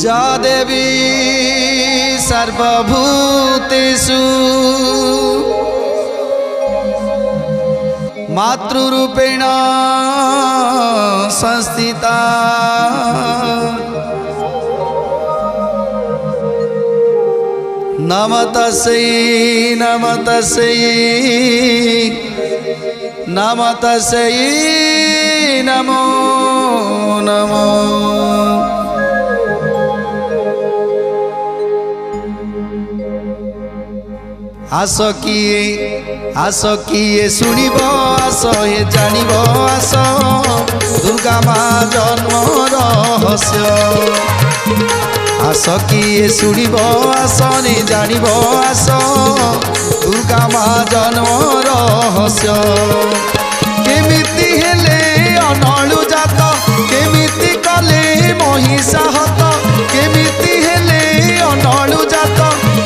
जा देवी सर्वभूतेषु मातृरूपेण संस्थिता नमो तस्यै नमो तस्यै नमो तस्यै नमो नमो। आस किए शुणिब आस हे जानिब आस दुर्गा माँ जन्म रहस्य आस किए शुणिब आस ने जानिब आस दुर्गा माँ जन्म रहस्य केमिति हेले अनलु जात केमिति कले महिषा हत केमिति हेले अनलु जात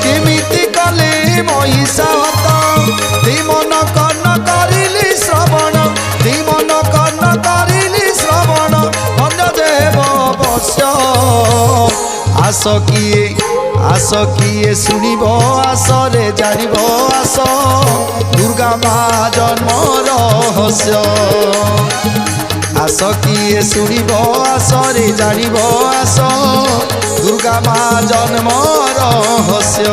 केमिति कले महिषा हत ती मन कर्ण करिली श्रवण ती मन कर्ण करिली श्रवण अन्य देव बस्य आस किए शुणिब आस रे जानिब आस दुर्गा माँ जन्म रहस्य आस किए शुणिब आस रे जानिब आस दुर्गा माँ जन्म रहस्य।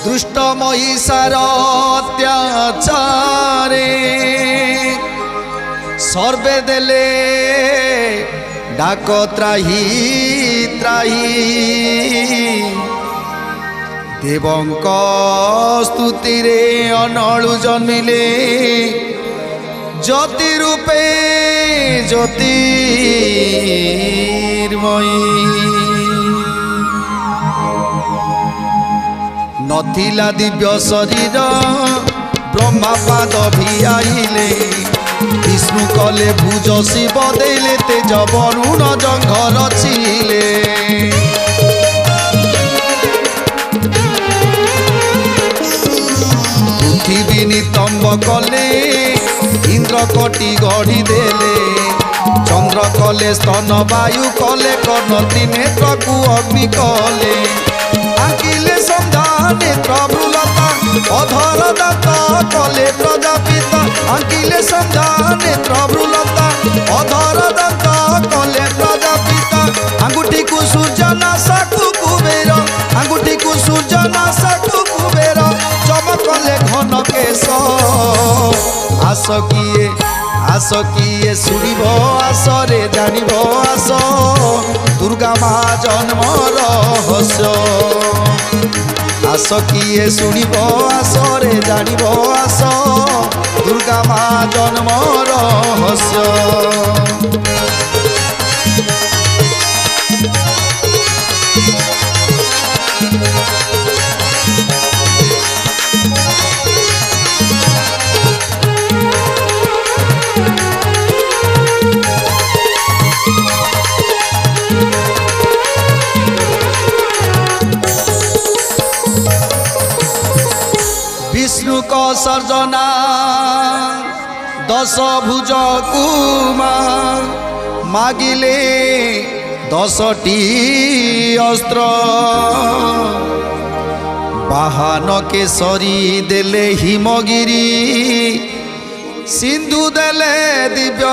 दुष्ट महिषार अत्याचारे सर्वे देले डाक त्राही त्राही देवंक स्तुति रे अनलु जन्मिले ज्योति रूपे ज्योतिर्मयी नथिला दिव्य शरीर ब्रह्मा पाद भियाइले विष्णु कले भुज शिव देले तेज वरुण जंघ रचिले पृथ्वी नितंब कले इंद्र कोटि गढ़ी देले चंद्र कले स्तन वायु कले कर्ण त्रिनेत्र को अग्नि कले आंकिले संध्या नेत्र भ्रुलता अधर दत्त कले प्रजापिता आंकिले संध्या नेत्र भ्रुलता अधर दत्त कले प्रजापिता आंगुठी को सूर्य नासाकु कुबेर आंगुठी को सूर्य नासाकु कुबेर चमकले घन केश आस किए शुणिब आस रे जानिब आस दुर्गा माँ जन्म रहस्य आस किए शुणिब आस रे जानिब आस दुर्गा माँ जन्म रहस्य। विष्णु को सर्जना दश भुज कुमा मागिले 10टी अस्त्र बाहन केसरी देले हिमगिरी सिंधु देले दिव्य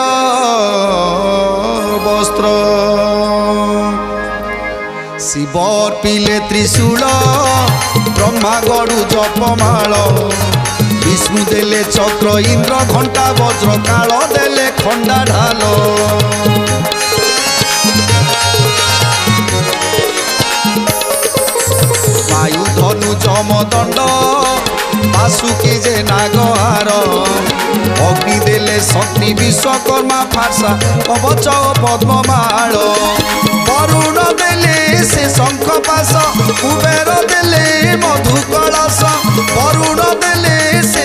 वस्त्र शिव पिले त्रिशूल ब्रह्मा गड़ु जपमाल विष्णु देले चक्र इंद्र घंटा वज्र काल देले खंडा ढाल वायु धनु जमदंड बासुकी जे नागहार अग्नि देले शक्ति विश्वकर्मा फारसा कवच पद्ममाल वरुण देले से शंख पाश कुबेर देले मधु कलश वरुण देले से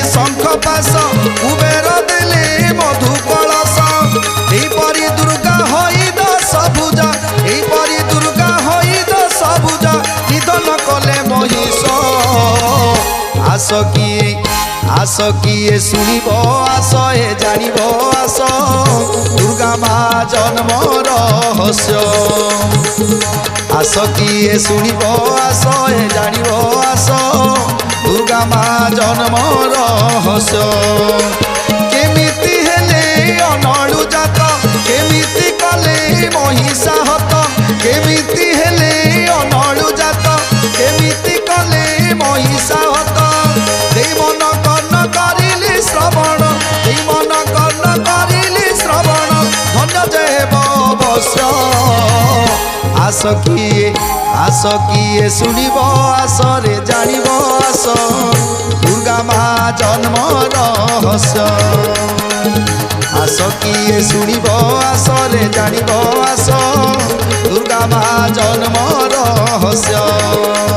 आस किए शुणिब आस ए जानिब आस दुर्गा माँ जन्म रहस्य आस किए शुणिब आस ए जानिब आस दुर्गा माँ जन्म रहस्य केमिति हेले अनलु जात केमिति कले महिषा हत केमिति हेले अनलु जात केमिति कले महिषा हत देई मन कर्ण करिली श्रवण देई मन कर्ण करिली श्रवण धन्य जेब अवश्य आस किए शुणिब आस रे जानिब आस दुर्गा माँ जन्म रहस्य आस किए शुणिब आस रे जानिब आस दुर्गा माँ जन्म रहस्य।